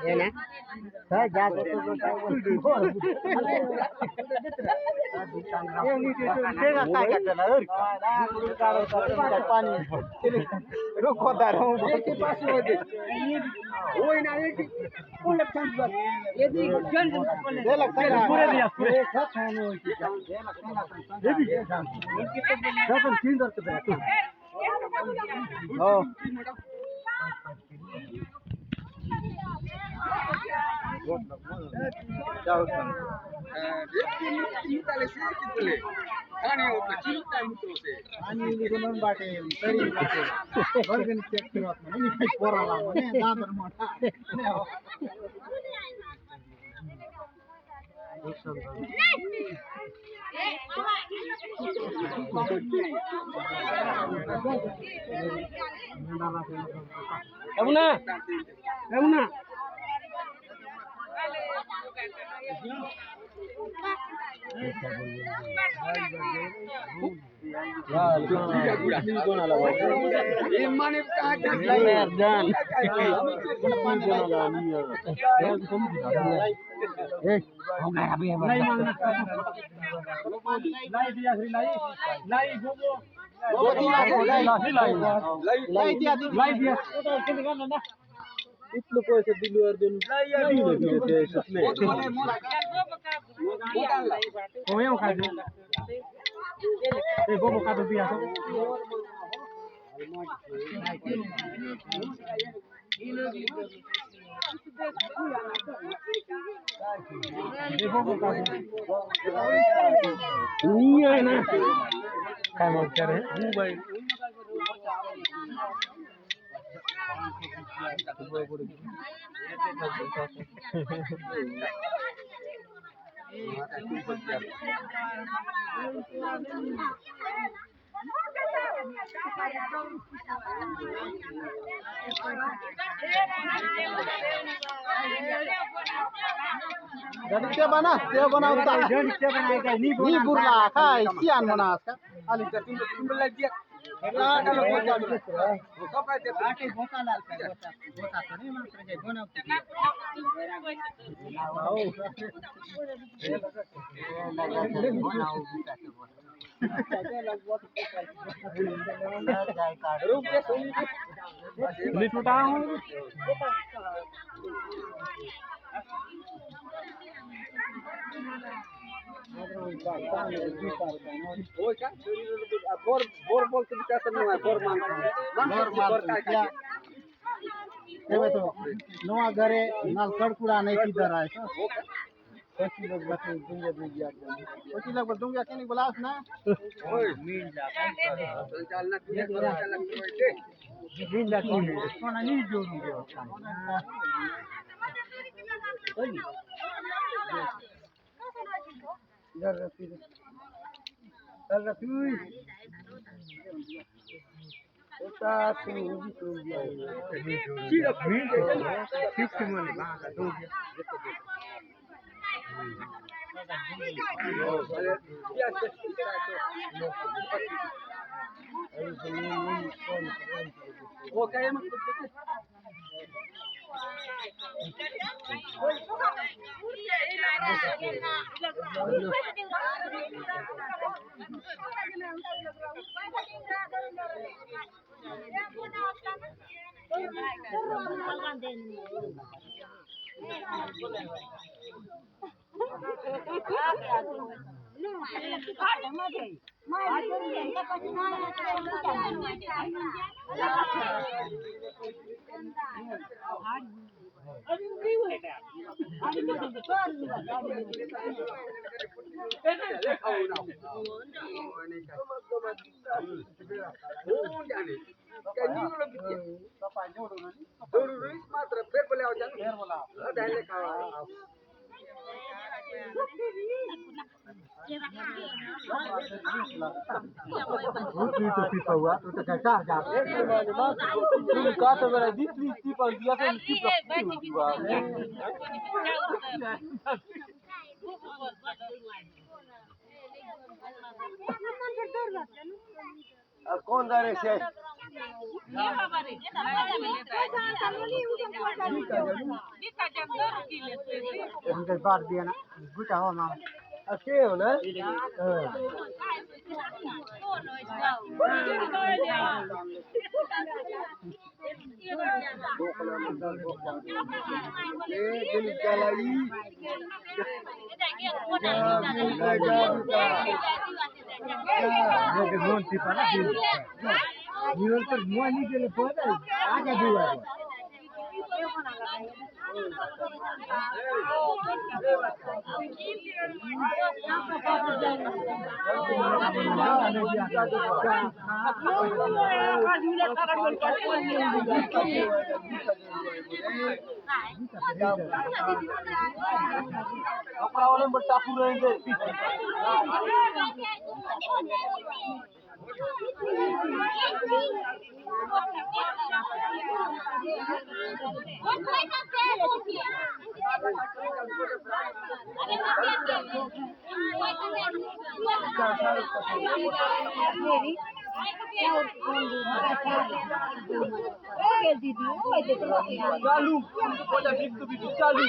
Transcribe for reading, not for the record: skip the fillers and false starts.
Enak. Saya jatuh tuh Oh. Emuna. Itlu पैसे दिलुआर दिन oh yang kado bobo kado biasa bobo kado iya na kamu cari Dubai jadi dia bana utar ni burla kai sian mana ska ali timbul lagi kalau bocah kapai te आटे बोका लाल का बोका तो नहीं मात्र जे बनावती ini छोटा हूं bore बोल के विचार नहीं है बोर मांग क्या देवे तो नवा घरे नाल कड़कुड़ा नहीं किधर आए तो 25 लोग बचे दूंगे दूंगे 25 लोग दूंगे क्या नहीं बुलास ना ओए मीन जा चलना मीन जा कौन नहीं जोड़ूंगे इधर रखी Putri itu pipa wa, itu kata jaga. Ini kata berai ditli tipa dia kan tipa juga. कौन जा रहे से उनके बात दिया ना बुझा हो ना अके हो ना दिल जलाई ये नोन पिपा ना निवल पर मुआ नहीं के लिए पहुंचा आगे दुआ अपना वाले में टापू रहेंगे चालू चालू